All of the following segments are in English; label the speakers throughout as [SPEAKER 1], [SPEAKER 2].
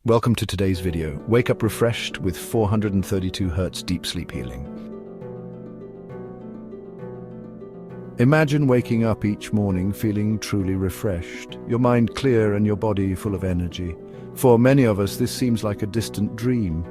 [SPEAKER 1] Welcome to today's video. Wake up refreshed with 432 Hz deep sleep healing. Imagine waking up each morning feeling truly refreshed, your mind clear and your body full of energy. For many of us, this seems like a distant dream.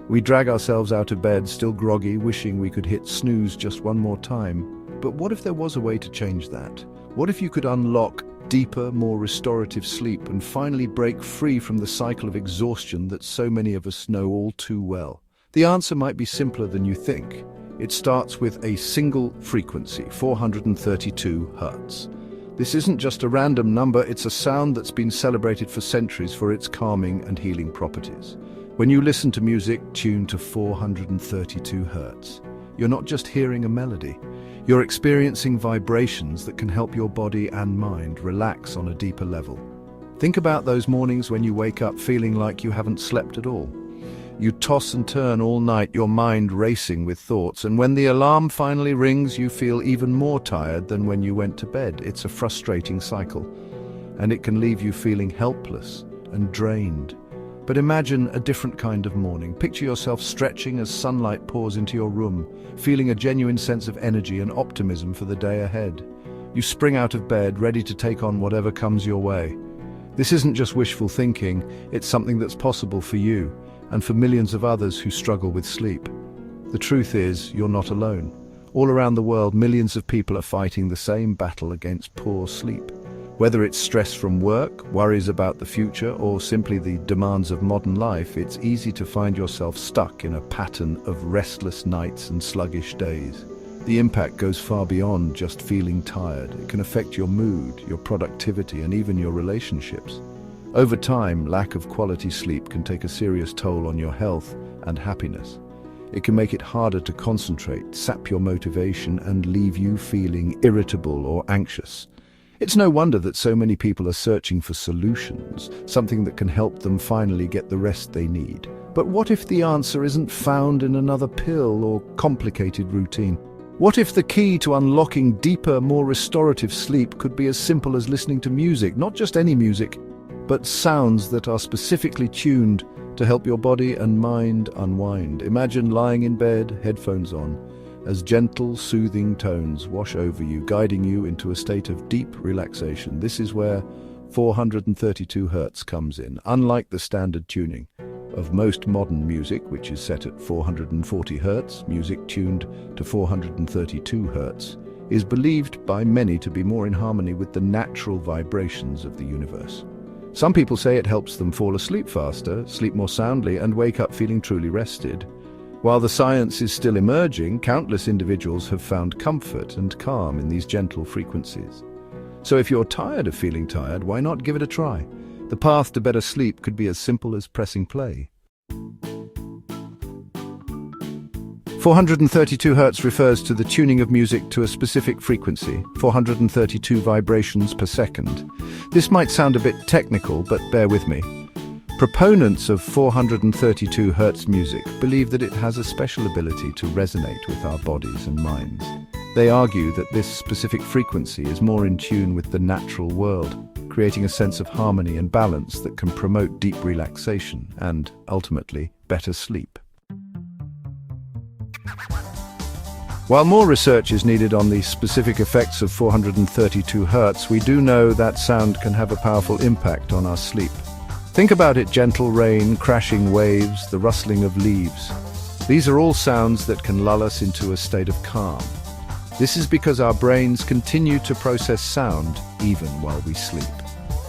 [SPEAKER 1] We drag ourselves out of bed, still groggy, wishing we could hit snooze just one more time. But what if there was a way to change that? What if you could unlock deeper, more restorative sleep and finally break free from the cycle of exhaustion that so many of us know all too well? The answer might be simpler than you think. It starts with a single frequency, 432 Hz. This isn't just a random number, it's a sound that's been celebrated for centuries for its calming and healing properties. When you listen to music tuned to 432 Hz, you're not just hearing a melody. You're experiencing vibrations that can help your body and mind relax on a deeper level. Think about those mornings when you wake up feeling like you haven't slept at all. You toss and turn all night, your mind racing with thoughts, and when the alarm finally rings, you feel even more tired than when you went to bed. It's a frustrating cycle, and it can leave you feeling helpless and drained. But imagine a different kind of morning. Picture yourself stretching as sunlight pours into your room, feeling a genuine sense of energy and optimism for the day ahead. You spring out of bed, ready to take on whatever comes your way. This isn't just wishful thinking, it's something that's possible for you and for millions of others who struggle with sleep. The truth is, you're not alone. All around the world, millions of people are fighting the same battle against poor sleep. Whether it's stress from work, worries about the future, or simply the demands of modern life, it's easy to find yourself stuck in a pattern of restless nights and sluggish days. The impact goes far beyond just feeling tired. It can affect your mood, your productivity, and even your relationships. Over time, lack of quality sleep can take a serious toll on your health and happiness. It can make it harder to concentrate, sap your motivation, and leave you feeling irritable or anxious. It's no wonder that so many people are searching for solutions, something that can help them finally get the rest they need. But what if the answer isn't found in another pill or complicated routine? What if the key to unlocking deeper, more restorative sleep could be as simple as listening to music, not just any music, but sounds that are specifically tuned to help your body and mind unwind? Imagine lying in bed, headphones on, as gentle, soothing tones wash over you, guiding you into a state of deep relaxation. This is where 432 Hz comes in. Unlike the standard tuning of most modern music, which is set at 440 Hz, music tuned to 432 Hz is believed by many to be more in harmony with the natural vibrations of the universe. Some people say it helps them fall asleep faster, sleep more soundly, and wake up feeling truly rested. While the science is still emerging, countless individuals have found comfort and calm in these gentle frequencies. So if you're tired of feeling tired, why not give it a try? The path to better sleep could be as simple as pressing play. 432 Hz refers to the tuning of music to a specific frequency, 432 vibrations per second. This might sound a bit technical, but bear with me. Proponents of 432 Hz music believe that it has a special ability to resonate with our bodies and minds. They argue that this specific frequency is more in tune with the natural world, creating a sense of harmony and balance that can promote deep relaxation and, ultimately, better sleep. While more research is needed on the specific effects of 432 Hz, we do know that sound can have a powerful impact on our sleep. Think about it: gentle rain, crashing waves, the rustling of leaves. These are all sounds that can lull us into a state of calm. This is because our brains continue to process sound even while we sleep.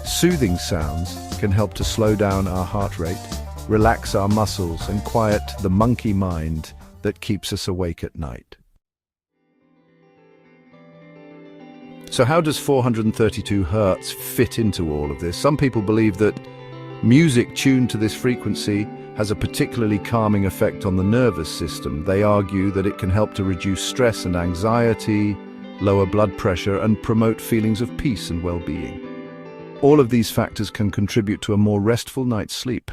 [SPEAKER 1] Soothing sounds can help to slow down our heart rate, relax our muscles, and quiet the monkey mind that keeps us awake at night. So how does 432 Hz fit into all of this? Some people believe that music tuned to this frequency has a particularly calming effect on the nervous system. They argue that it can help to reduce stress and anxiety, lower blood pressure, and promote feelings of peace and well-being. All of these factors can contribute to a more restful night's sleep.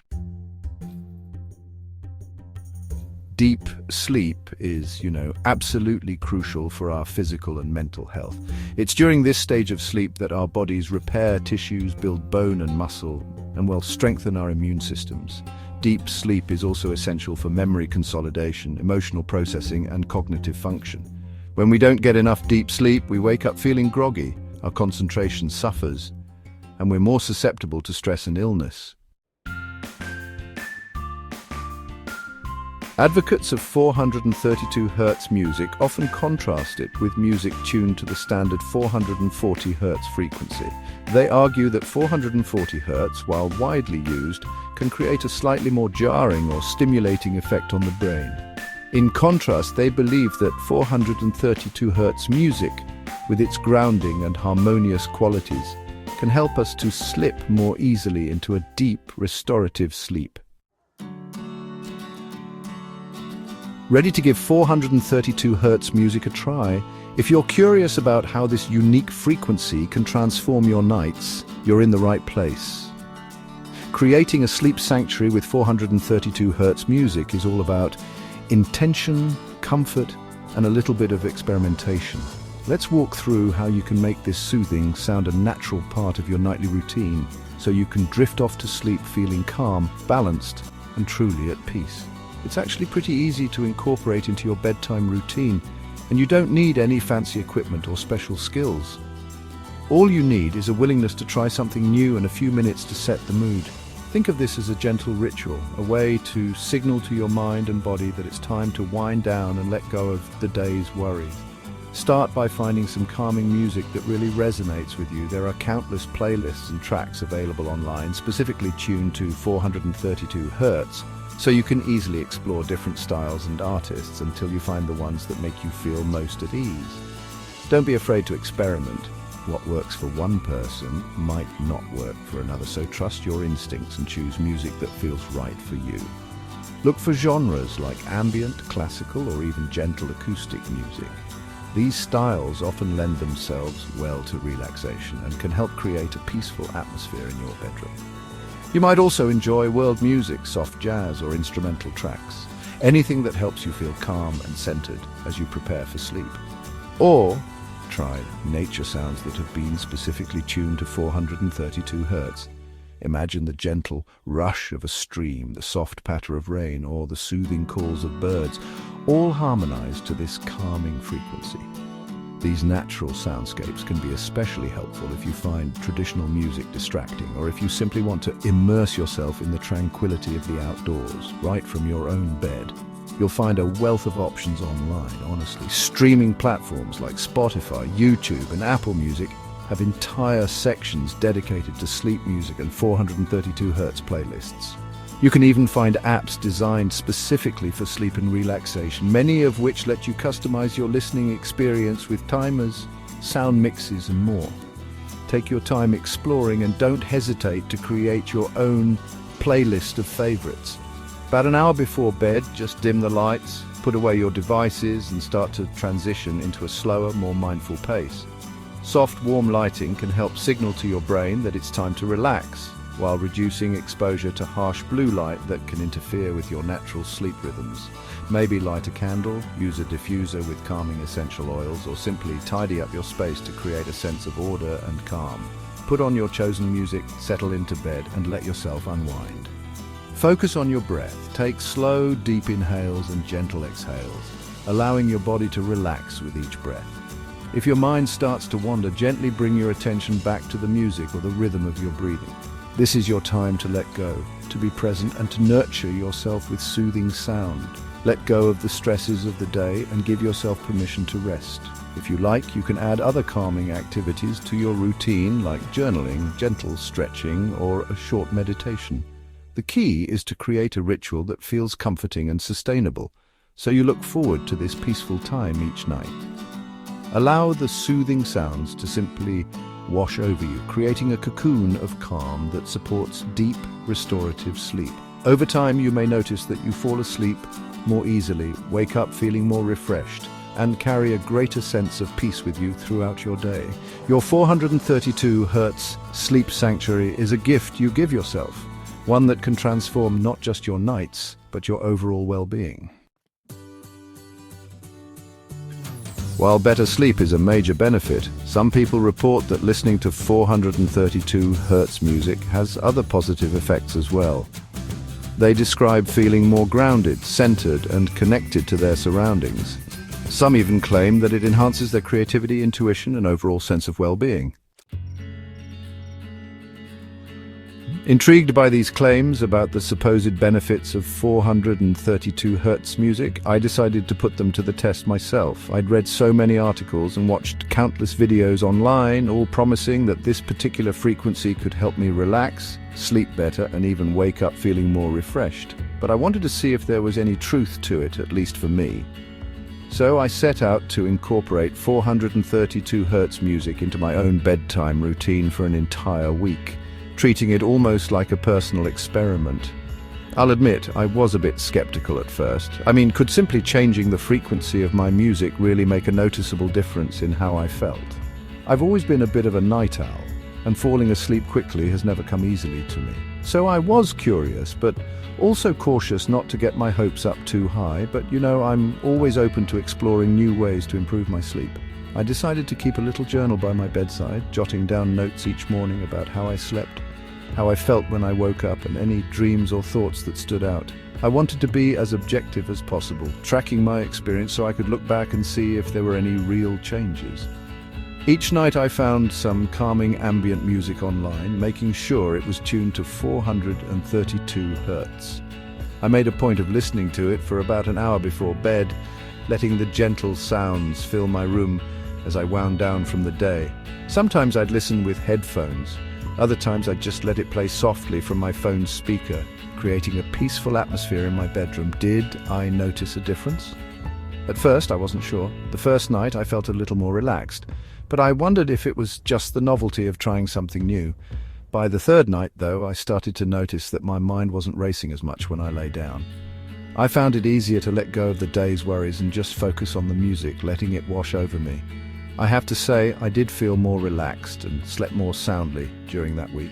[SPEAKER 1] Deep sleep is, absolutely crucial for our physical and mental health. It's during this stage of sleep that our bodies repair tissues, build bone and muscle, and will strengthen our immune systems. Deep sleep is also essential for memory consolidation, emotional processing, and cognitive function. When we don't get enough deep sleep, we wake up feeling groggy, our concentration suffers, and we're more susceptible to stress and illness. Advocates of 432 Hz music often contrast it with music tuned to the standard 440 Hz frequency. They argue that 440 Hz, while widely used, can create a slightly more jarring or stimulating effect on the brain. In contrast, they believe that 432 Hz music, with its grounding and harmonious qualities, can help us to slip more easily into a deep, restorative sleep. Ready to give 432 Hz music a try? If you're curious about how this unique frequency can transform your nights, you're in the right place. Creating a sleep sanctuary with 432 Hz music is all about intention, comfort, and a little bit of experimentation. Let's walk through how you can make this soothing sound a natural part of your nightly routine, so you can drift off to sleep feeling calm, balanced, and truly at peace. It's actually pretty easy to incorporate into your bedtime routine, and you don't need any fancy equipment or special skills. All you need is a willingness to try something new and a few minutes to set the mood. Think of this as a gentle ritual, a way to signal to your mind and body that it's time to wind down and let go of the day's worries. Start by finding some calming music that really resonates with you. There are countless playlists and tracks available online, specifically tuned to 432 Hz, so you can easily explore different styles and artists until you find the ones that make you feel most at ease. Don't be afraid to experiment. What works for one person might not work for another, so trust your instincts and choose music that feels right for you. Look for genres like ambient, classical, or even gentle acoustic music. These styles often lend themselves well to relaxation and can help create a peaceful atmosphere in your bedroom. You might also enjoy world music, soft jazz, or instrumental tracks. Anything that helps you feel calm and centered as you prepare for sleep. Or try nature sounds that have been specifically tuned to 432 Hz. Imagine the gentle rush of a stream, the soft patter of rain, or the soothing calls of birds, all harmonized to this calming frequency. These natural soundscapes can be especially helpful if you find traditional music distracting, or if you simply want to immerse yourself in the tranquility of the outdoors, right from your own bed. You'll find a wealth of options online, honestly. Streaming platforms like Spotify, YouTube, and Apple Music have entire sections dedicated to sleep music and 432 Hz playlists. You can even find apps designed specifically for sleep and relaxation, many of which let you customize your listening experience with timers, sound mixes, and more. Take your time exploring and don't hesitate to create your own playlist of favorites. About an hour before bed, just dim the lights, put away your devices, and start to transition into a slower, more mindful pace. Soft, warm lighting can help signal to your brain that it's time to relax, while reducing exposure to harsh blue light that can interfere with your natural sleep rhythms. Maybe light a candle, use a diffuser with calming essential oils, or simply tidy up your space to create a sense of order and calm. Put on your chosen music, settle into bed, and let yourself unwind. Focus on your breath. Take slow, deep inhales and gentle exhales, allowing your body to relax with each breath. If your mind starts to wander, gently bring your attention back to the music or the rhythm of your breathing. This is your time to let go, to be present, and to nurture yourself with soothing sound. Let go of the stresses of the day and give yourself permission to rest. If you like, you can add other calming activities to your routine, like journaling, gentle stretching, or a short meditation. The key is to create a ritual that feels comforting and sustainable, so you look forward to this peaceful time each night. Allow the soothing sounds to simply wash over you, creating a cocoon of calm that supports deep, restorative sleep. Over time, you may notice that you fall asleep more easily, wake up feeling more refreshed, and carry a greater sense of peace with you throughout your day. Your 432 Hz sleep sanctuary is a gift you give yourself, one that can transform not just your nights, but your overall well-being. While better sleep is a major benefit, some people report that listening to 432 Hz music has other positive effects as well. They describe feeling more grounded, centered, and connected to their surroundings. Some even claim that it enhances their creativity, intuition, and overall sense of well-being. Intrigued by these claims about the supposed benefits of 432 Hz music, I decided to put them to the test myself. I'd read so many articles and watched countless videos online, all promising that this particular frequency could help me relax, sleep better, and even wake up feeling more refreshed. But I wanted to see if there was any truth to it, at least for me. So I set out to incorporate 432 Hz music into my own bedtime routine for an entire week, treating it almost like a personal experiment. I'll admit, I was a bit skeptical at first. Could simply changing the frequency of my music really make a noticeable difference in how I felt? I've always been a bit of a night owl, and falling asleep quickly has never come easily to me. So I was curious, but also cautious not to get my hopes up too high, but I'm always open to exploring new ways to improve my sleep. I decided to keep a little journal by my bedside, jotting down notes each morning about how I slept, how I felt when I woke up, and any dreams or thoughts that stood out. I wanted to be as objective as possible, tracking my experience so I could look back and see if there were any real changes. Each night I found some calming ambient music online, making sure it was tuned to 432 Hz. I made a point of listening to it for about an hour before bed, letting the gentle sounds fill my room as I wound down from the day. Sometimes I'd listen with headphones. Other times I'd just let it play softly from my phone's speaker, creating a peaceful atmosphere in my bedroom. Did I notice a difference? At first I wasn't sure. The first night I felt a little more relaxed, but I wondered if it was just the novelty of trying something new. By the third night, though, I started to notice that my mind wasn't racing as much when I lay down. I found it easier to let go of the day's worries and just focus on the music, letting it wash over me. I have to say, I did feel more relaxed and slept more soundly during that week.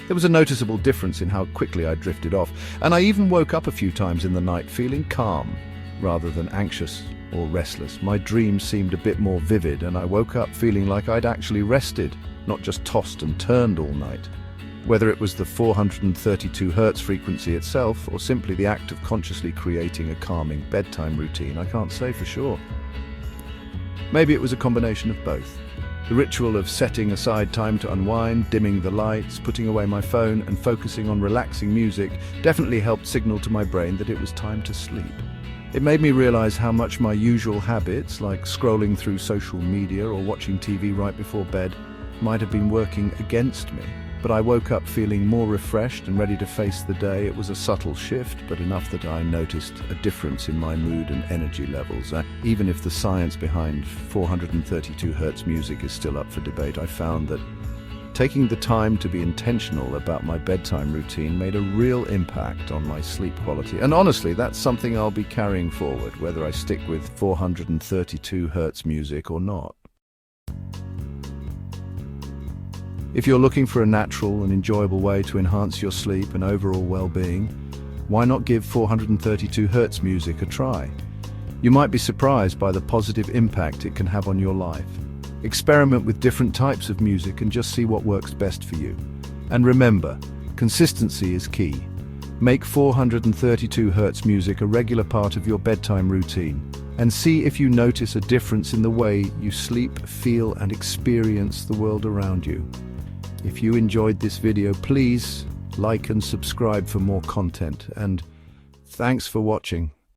[SPEAKER 1] There was a noticeable difference in how quickly I drifted off, and I even woke up a few times in the night feeling calm rather than anxious or restless. My dreams seemed a bit more vivid, and I woke up feeling like I'd actually rested, not just tossed and turned all night. Whether it was the 432 Hz frequency itself, or simply the act of consciously creating a calming bedtime routine, I can't say for sure. Maybe it was a combination of both. The ritual of setting aside time to unwind, dimming the lights, putting away my phone, and focusing on relaxing music definitely helped signal to my brain that it was time to sleep. It made me realize how much my usual habits, like scrolling through social media or watching TV right before bed, might have been working against me. But I woke up feeling more refreshed and ready to face the day. It was a subtle shift, but enough that I noticed a difference in my mood and energy levels. Even if the science behind 432 Hz music is still up for debate, I found that taking the time to be intentional about my bedtime routine made a real impact on my sleep quality. And honestly, that's something I'll be carrying forward, whether I stick with 432 Hz music or not. If you're looking for a natural and enjoyable way to enhance your sleep and overall well-being, why not give 432 Hz music a try? You might be surprised by the positive impact it can have on your life. Experiment with different types of music and just see what works best for you. And remember, consistency is key. Make 432 Hz music a regular part of your bedtime routine, and see if you notice a difference in the way you sleep, feel, and experience the world around you. If you enjoyed this video, please like and subscribe for more content, and thanks for watching.